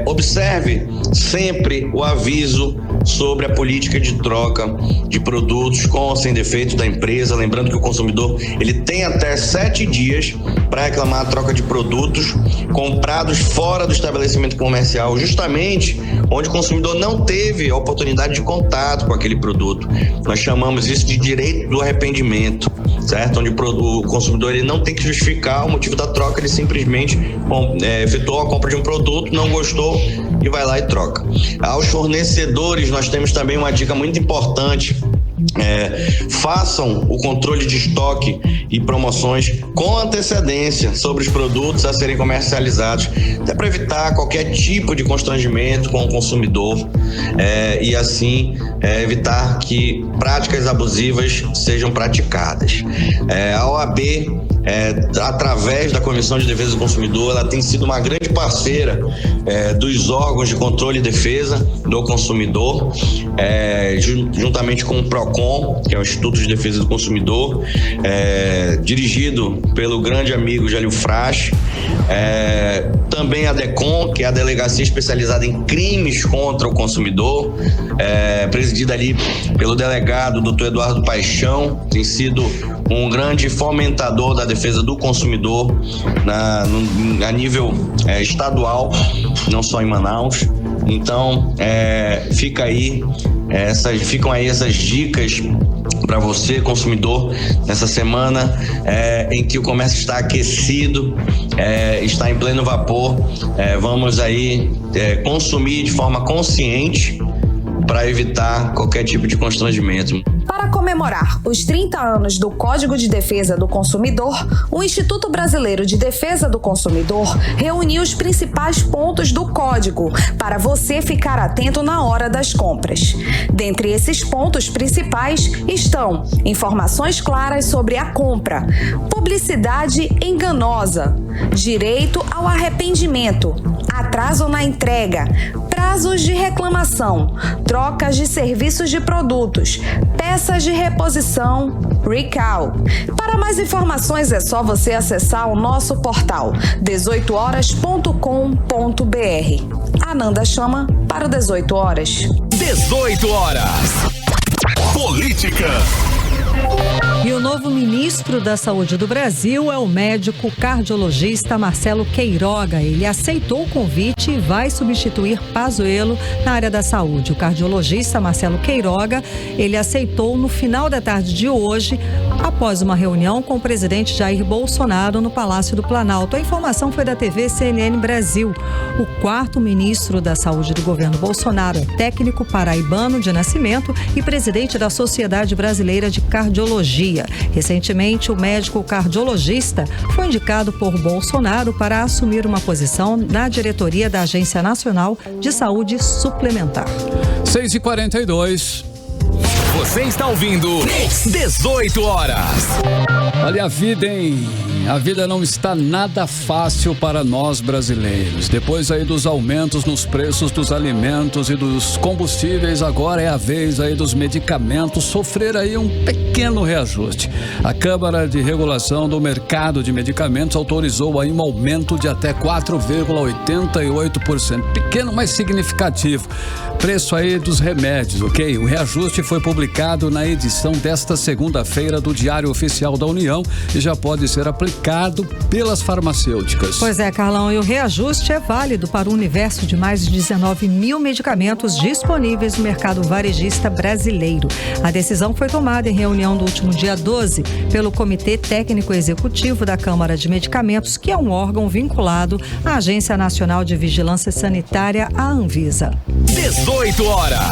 Observe sempre o aviso sobre a política de troca de produtos com ou sem defeito da empresa. Lembrando que o consumidor ele tem até 7 dias para reclamar a troca de produtos comprados fora do estabelecimento comercial, justamente onde o consumidor não teve a oportunidade de contato com aquele produto. Nós chamamos isso de direito do arrependimento, certo? Onde o consumidor ele não tem que justificar o motivo da troca, ele simplesmente efetuou a compra de um produto, não gostou e vai lá e troca. Aos fornecedores, nós temos também uma dica muito importante. Façam o controle de estoque e promoções com antecedência sobre os produtos a serem comercializados, até para evitar qualquer tipo de constrangimento com o consumidor e assim evitar que práticas abusivas sejam praticadas. A OAB, através da Comissão de Defesa do Consumidor, ela tem sido uma grande parceira dos órgãos de controle e defesa do consumidor, juntamente com o PROCON, que é o Instituto de Defesa do Consumidor, dirigido pelo grande amigo Jélio Frasch, também a DECOM, que é a Delegacia Especializada em Crimes contra o Consumidor, presidida ali pelo delegado Dr. Eduardo Paixão, tem sido um grande fomentador da defesa do consumidor a nível estadual, não só em Manaus. Então, ficam aí essas dicas para você, consumidor, nessa semana em que o comércio está aquecido, está em pleno vapor. Vamos aí consumir de forma consciente para evitar qualquer tipo de constrangimento. Para comemorar os 30 anos do Código de Defesa do Consumidor, o Instituto Brasileiro de Defesa do Consumidor reuniu os principais pontos do Código para você ficar atento na hora das compras. Dentre esses pontos principais estão informações claras sobre a compra, publicidade enganosa, direito ao arrependimento, atraso na entrega, prazos de reclamação, trocas de serviços de produtos, peças de reposição, recall. Para mais informações é só você acessar o nosso portal 18horas.com.br. Ananda chama para o 18 horas. 18 horas. Política. E o novo ministro da Saúde do Brasil é o médico cardiologista Marcelo Queiroga. Ele aceitou o convite e vai substituir Pazuello na área da saúde. O cardiologista Marcelo Queiroga, ele aceitou no final da tarde de hoje, após uma reunião com o presidente Jair Bolsonaro no Palácio do Planalto. A informação foi da TV CNN Brasil. O quarto ministro da Saúde do governo Bolsonaro é técnico paraibano de nascimento e presidente da Sociedade Brasileira de Cardiologia. Recentemente, o médico cardiologista foi indicado por Bolsonaro para assumir uma posição na diretoria da Agência Nacional de Saúde Suplementar. 6h42. Você está ouvindo 18 horas. Olha a vida, hein? A vida não está nada fácil para nós brasileiros. Depois aí dos aumentos nos preços dos alimentos e dos combustíveis, agora é a vez aí dos medicamentos sofrer aí um pequeno reajuste. A Câmara de Regulação do Mercado de Medicamentos autorizou aí um aumento de até 4,88%. Pequeno, mas significativo. Preço aí dos remédios, ok? O reajuste foi publicado na edição desta segunda-feira do Diário Oficial da União e já pode ser aplicado pelas farmacêuticas. Pois é, Carlão, e o reajuste é válido para o universo de mais de 19 mil medicamentos disponíveis no mercado varejista brasileiro. A decisão foi tomada em reunião do último dia 12 pelo Comitê Técnico Executivo da Câmara de Medicamentos, que é um órgão vinculado à Agência Nacional de Vigilância Sanitária, a Anvisa. 18 horas.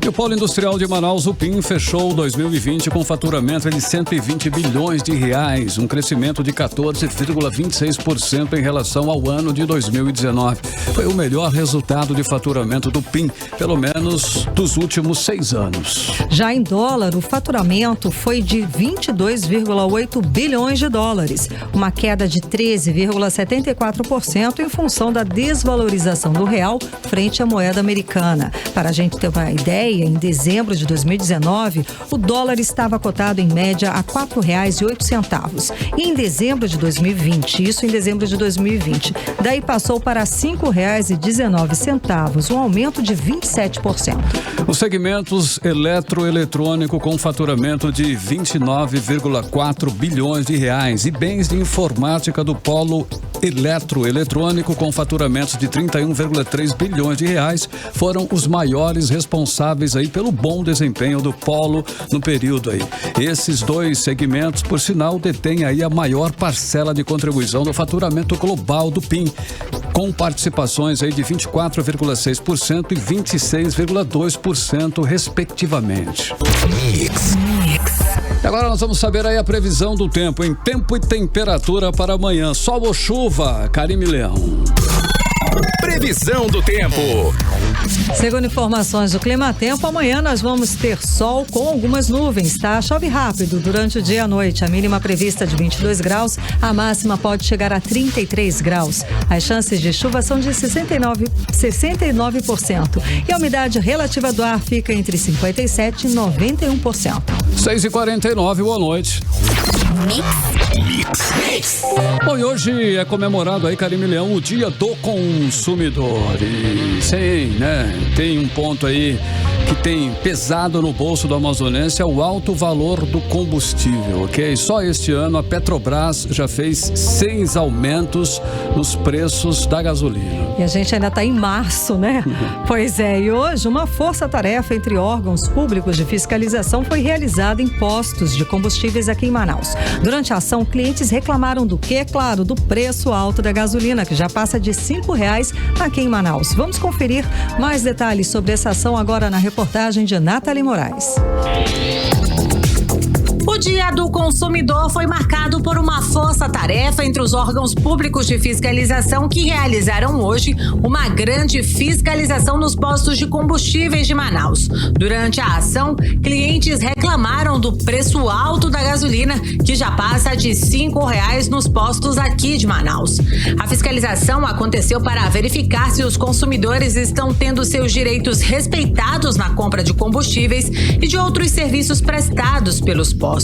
E o Polo Industrial de Manaus, o PIM, fechou 2020 com faturamento de 120 bilhões de reais, um crescimento de 14,26% em relação ao ano de 2019. Foi o melhor resultado de faturamento do PIM, pelo menos dos últimos 6 anos. Já em dólar, o faturamento foi de 22,8 bilhões de dólares, uma queda de 13,74% em função da desvalorização do real frente à moeda americana. Para a gente ter uma ideia, ideia, em dezembro de 2019, o dólar estava cotado em média a R$ 4,08. E em dezembro de 2020, isso em dezembro de 2020, daí passou para R$ 5,19, um aumento de 27%. Os segmentos eletroeletrônico com faturamento de 29,4 bilhões de reais e bens de informática do polo eletroeletrônico com faturamentos de 31,3 bilhões de reais foram os maiores responsáveis aí pelo bom desempenho do polo no período aí. Esses dois segmentos, por sinal, detêm aí a maior parcela de contribuição do faturamento global do PIN, com participações aí de 24,6% e 26,2% respectivamente. Agora nós vamos saber aí a previsão do tempo, em tempo e temperatura para amanhã. Sol ou chuva, Karime Leão? Previsão do tempo. Segundo informações do Climatempo, amanhã nós vamos ter sol com algumas nuvens, tá? Chove rápido durante o dia e a noite. A mínima prevista de 22 graus, a máxima pode chegar a 33 graus. As chances de chuva são de 69%. E a umidade relativa do ar fica entre 57% e 91%. 6h49, boa noite. Bom, e hoje é comemorado aí, Karime Leão, o Dia do Consumidor. E sim, né? Tem um ponto aí que tem pesado no bolso do amazonense, é o alto valor do combustível, ok? Só este ano a Petrobras já fez 6 aumentos nos preços da gasolina. E a gente ainda está em março, né? Pois é, e hoje uma força-tarefa entre órgãos públicos de fiscalização foi realizada em postos de combustíveis aqui em Manaus. Durante a ação, clientes reclamaram do quê? Claro, do preço alto da gasolina, que já passa de R$ 5,00 aqui em Manaus. Vamos conferir mais detalhes sobre essa ação agora na reportagem de Nathalie Moraes. O Dia do Consumidor foi marcado por uma força-tarefa entre os órgãos públicos de fiscalização que realizaram hoje uma grande fiscalização nos postos de combustíveis de Manaus. Durante a ação, clientes reclamaram do preço alto da gasolina, que já passa de R$ 5,00 nos postos aqui de Manaus. A fiscalização aconteceu para verificar se os consumidores estão tendo seus direitos respeitados na compra de combustíveis e de outros serviços prestados pelos postos.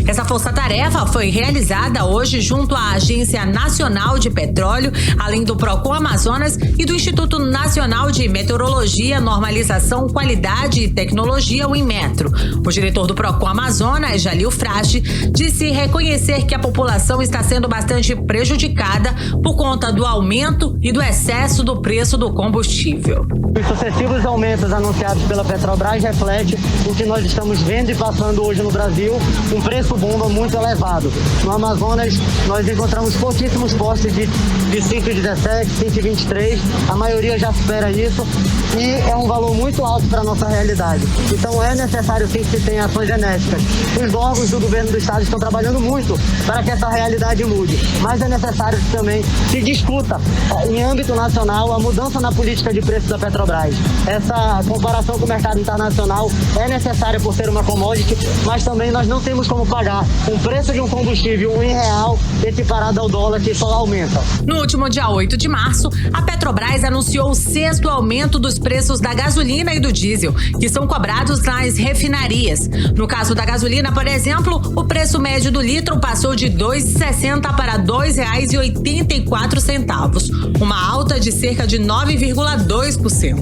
Essa força-tarefa foi realizada hoje junto à Agência Nacional de Petróleo, além do Procon Amazonas e do Instituto Nacional de Meteorologia, Normalização, Qualidade e Tecnologia, o Inmetro. O diretor do Procon Amazonas, Jalil Frache, disse reconhecer que a população está sendo bastante prejudicada por conta do aumento e do excesso do preço do combustível. Os sucessivos aumentos anunciados pela Petrobras refletem o que nós estamos vendo e passando hoje no Brasil, um preço bomba muito elevado. No Amazonas, nós encontramos pouquíssimos postos de 5,17, 5,23, a maioria já supera isso e é um valor muito alto para a nossa realidade. Então é necessário sim que se tenha ações enérgicas. Os órgãos do governo do estado estão trabalhando muito para que essa realidade mude, mas é necessário que também se discuta em âmbito nacional a mudança na política de preço da Petrobras. Essa comparação com o mercado internacional é necessária por ser uma commodity, mas também nós não temos como pagar um preço de um combustível R$1 equiparado ao dólar, que só aumenta. No último dia 8 de março, a Petrobras anunciou o 6º aumento dos preços da gasolina e do diesel, que são cobrados nas refinarias. No caso da gasolina, por exemplo, o preço médio do litro passou de R$ 2,60 para R$ 2,84, uma alta de cerca de 9,2%.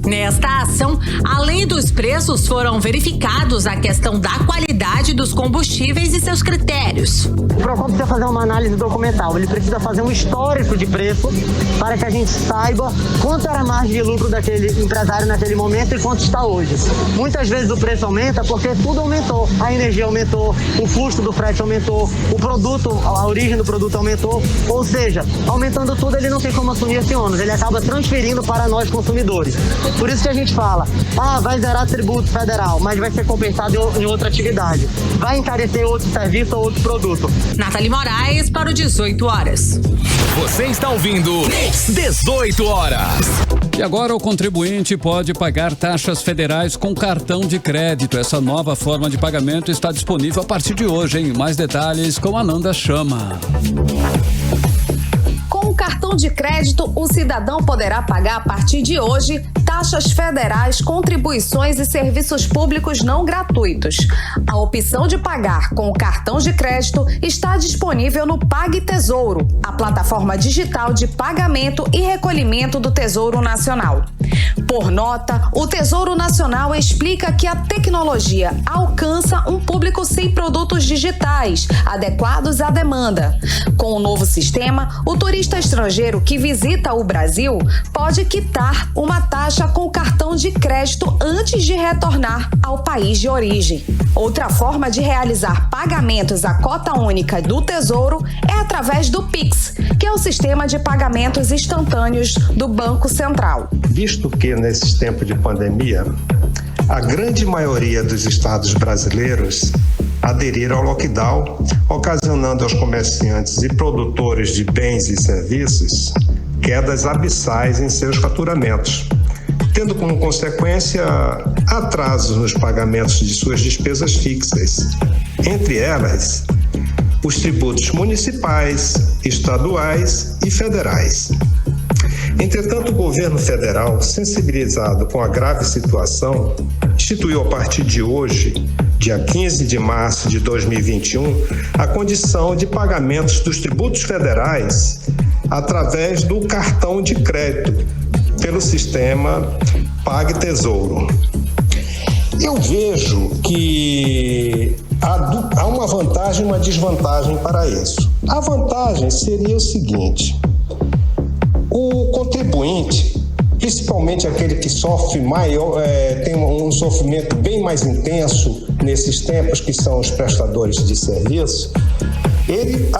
Nesta ação, além dos preços, foram verificados a questão da qualidade dos combustíveis e seus critérios. O Procon precisa fazer uma análise documental, ele precisa fazer um histórico de preço para que a gente saiba quanto era a margem de lucro daquele empresário naquele momento e quanto está hoje. Muitas vezes o preço aumenta porque tudo aumentou, a energia aumentou, o custo do frete aumentou, o produto, a origem do produto aumentou, ou seja, aumentando tudo ele não tem como assumir esse ônus, ele acaba transferindo para nós consumidores. Por isso que a gente fala, vai zerar tributo federal, mas vai ser compensado em outra atividade. Vai encarecer outro serviço ou outro produto. Nathalie Moraes para o 18 horas. Você está ouvindo 18 horas. E agora o contribuinte pode pagar taxas federais com cartão de crédito. Essa nova forma de pagamento está disponível a partir de hoje, hein? Mais detalhes com a Nanda Chama. Com o cartão de crédito, o cidadão poderá pagar a partir de hoje taxas federais, contribuições e serviços públicos não gratuitos. A opção de pagar com o cartão de crédito está disponível no PagTesouro, a plataforma digital de pagamento e recolhimento do Tesouro Nacional. Por nota, o Tesouro Nacional explica que a tecnologia alcança um público sem produtos digitais, adequados à demanda. Com o novo sistema, o turista estrangeiro que visita o Brasil pode quitar uma taxa com o cartão de crédito antes de retornar ao país de origem. Outra forma de realizar pagamentos à cota única do Tesouro é através do Pix, que é o sistema de pagamentos instantâneos do Banco Central. Visto que nesse tempo de pandemia, a grande maioria dos estados brasileiros aderiram ao lockdown, ocasionando aos comerciantes e produtores de bens e serviços quedas abissais em seus faturamentos, tendo como consequência atrasos nos pagamentos de suas despesas fixas, entre elas os tributos municipais, estaduais e federais. Entretanto, o governo federal, sensibilizado com a grave situação, instituiu a partir de hoje, dia 15 de março de 2021, a condição de pagamentos dos tributos federais através do cartão de crédito, pelo sistema PagTesouro. Eu vejo que há uma vantagem e uma desvantagem para isso. A vantagem seria o seguinte: o contribuinte, principalmente aquele que sofre tem um sofrimento bem mais intenso nesses tempos, que são os prestadores de serviço, ele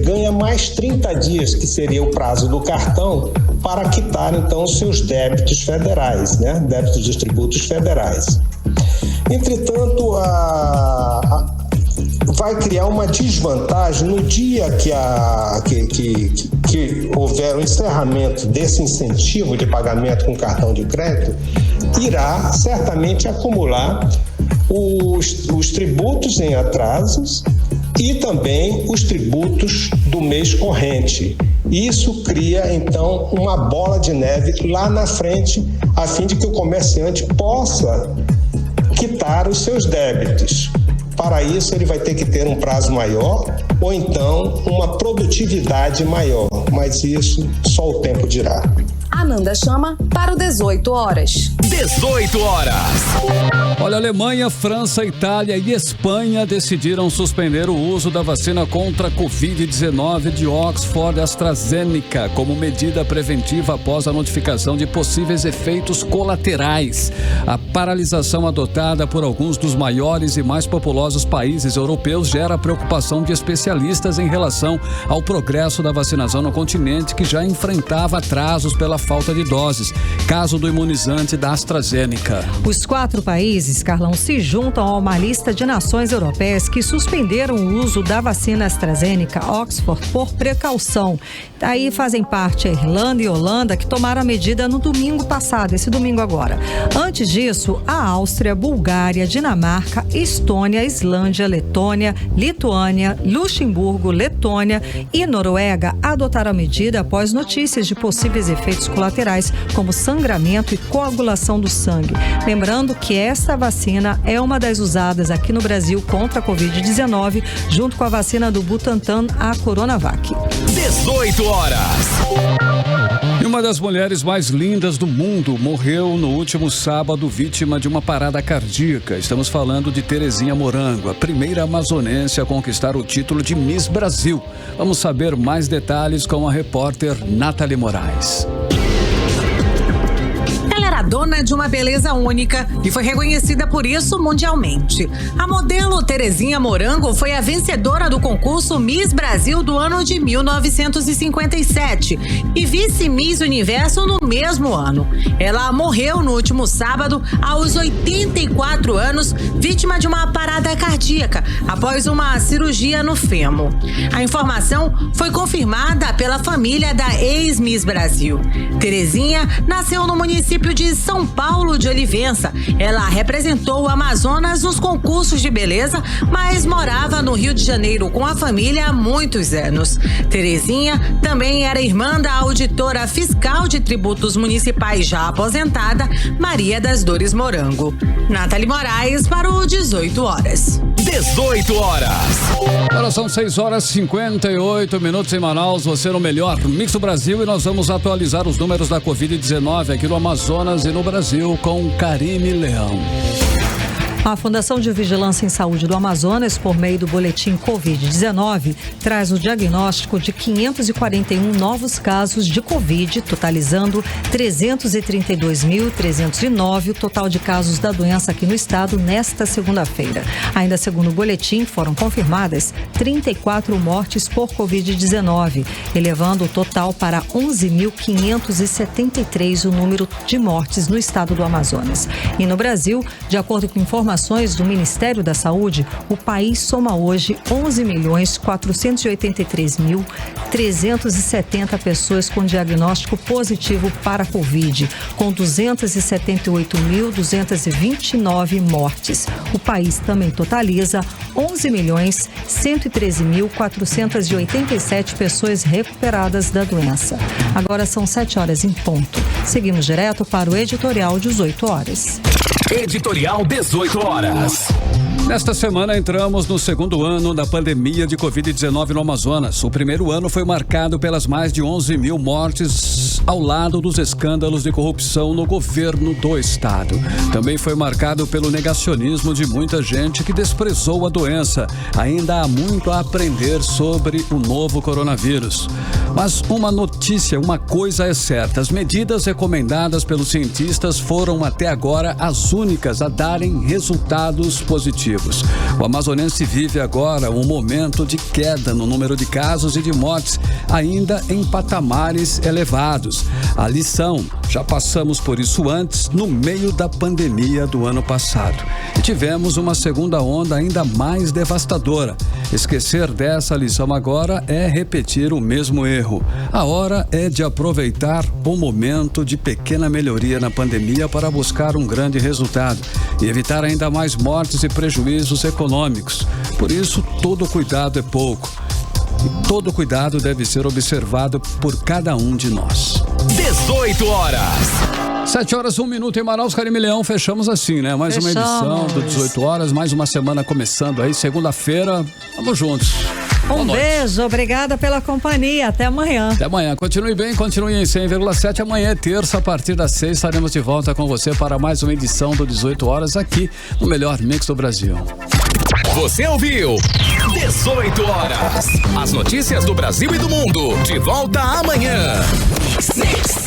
ganha mais 30 dias, que seria o prazo do cartão, para quitar então os seus débitos federais, né? Débitos dos tributos federais. Entretanto, vai criar uma desvantagem no dia que houver o encerramento desse incentivo de pagamento com cartão de crédito, irá certamente acumular os tributos em atrasos e também os tributos do mês corrente. Isso cria, então, uma bola de neve lá na frente, a fim de que o comerciante possa quitar os seus débitos. Para isso, ele vai ter que ter um prazo maior ou então uma produtividade maior, mas isso só o tempo dirá. Ananda chama para o 18 horas. 18 horas. Olha, Alemanha, França, Itália e Espanha decidiram suspender o uso da vacina contra a Covid-19 de Oxford AstraZeneca como medida preventiva após a notificação de possíveis efeitos colaterais. A paralisação adotada por alguns dos maiores e mais populosos países europeus gera preocupação de especialistas em relação ao progresso da vacinação no continente, que já enfrentava atrasos pela falta de doses, caso do imunizante da AstraZeneca. Os 4 países, Carlão, se juntam a uma lista de nações europeias que suspenderam o uso da vacina AstraZeneca Oxford por precaução. Daí fazem parte a Irlanda e Holanda, que tomaram a medida no domingo passado, esse domingo agora. Antes disso, a Áustria, Bulgária, Dinamarca, Estônia, Islândia, Letônia, Lituânia, Luxemburgo, Letônia e Noruega adotaram a medida após notícias de possíveis efeitos colaterais, como sangramento e coagulação do sangue. Lembrando que essa vacina é uma das usadas aqui no Brasil contra a Covid-19, junto com a vacina do Butantan, a Coronavac. 18 horas. E uma das mulheres mais lindas do mundo morreu no último sábado, vítima de uma parada cardíaca. Estamos falando de Terezinha Morango, a primeira amazonense a conquistar o título de Miss Brasil. Vamos saber mais detalhes com a repórter Nathalie Moraes. Ela era dona de uma beleza única e foi reconhecida por isso mundialmente. A modelo Terezinha Morango foi a vencedora do concurso Miss Brasil do ano de 1957 e vice-Miss Universo no mesmo ano. Ela morreu no último sábado, aos 84 anos, vítima de uma parada cardíaca após uma cirurgia no fêmur. A informação foi confirmada pela família da ex-Miss Brasil. Terezinha nasceu no município de de São Paulo de Olivença. Ela representou o Amazonas nos concursos de beleza, mas morava no Rio de Janeiro com a família há muitos anos. Terezinha também era irmã da auditora fiscal de tributos municipais já aposentada, Maria das Dores Morango. Nathalie Moraes para o 18 horas. 18 horas. Agora são 6 horas e 58 minutos em Manaus. Você no melhor Mix do Brasil, e nós vamos atualizar os números da Covid-19 aqui no Amazonas e no Brasil com Karine Leão. A Fundação de Vigilância em Saúde do Amazonas, por meio do boletim Covid-19, traz o diagnóstico de 541 novos casos de Covid, totalizando 332.309 o total de casos da doença aqui no estado nesta segunda-feira. Ainda segundo o boletim, foram confirmadas 34 mortes por Covid-19, elevando o total para 11.573 o número de mortes no estado do Amazonas. E no Brasil, de acordo com informações do Ministério da Saúde, o país soma hoje 11.483.370 pessoas com diagnóstico positivo para a Covid, com 278.229 mortes. O país também totaliza 11.113.487 pessoas recuperadas da doença. Agora são 7 horas em ponto. Seguimos direto para o editorial 18 horas. Editorial 18 horas. Nesta semana entramos no segundo ano da pandemia de Covid-19 no Amazonas. O primeiro ano foi marcado pelas mais de 11 mil mortes ao lado dos escândalos de corrupção no governo do estado. Também foi marcado pelo negacionismo de muita gente que desprezou a doença. Ainda há muito a aprender sobre o novo coronavírus. Mas uma notícia, uma coisa é certa: as medidas recomendadas pelos cientistas foram até agora as únicas a darem resultados positivos. O amazonense vive agora um momento de queda no número de casos e de mortes, ainda em patamares elevados. A lição: já passamos por isso antes, no meio da pandemia do ano passado. E tivemos uma segunda onda ainda mais devastadora. Esquecer dessa lição agora é repetir o mesmo erro. A hora é de aproveitar o momento de pequena melhoria na pandemia para buscar um grande resultado e evitar ainda mais mortes e prejuízos econômicos. Por isso, todo cuidado é pouco. E todo cuidado deve ser observado por cada um de nós. 18 horas. 7 horas, 1 minuto em Manaus. Karine Leão, fechamos assim, né? Mais uma edição do 18 horas, mais uma semana começando aí, segunda-feira. Vamos juntos. Um beijo, obrigada pela companhia. Até amanhã. Até amanhã. Continue bem, continue em 100,7. Amanhã é terça, a partir das 6, estaremos de volta com você para mais uma edição do 18 horas aqui no melhor Mix do Brasil. Você ouviu 18 horas. As notícias do Brasil e do mundo. De volta amanhã. Mix.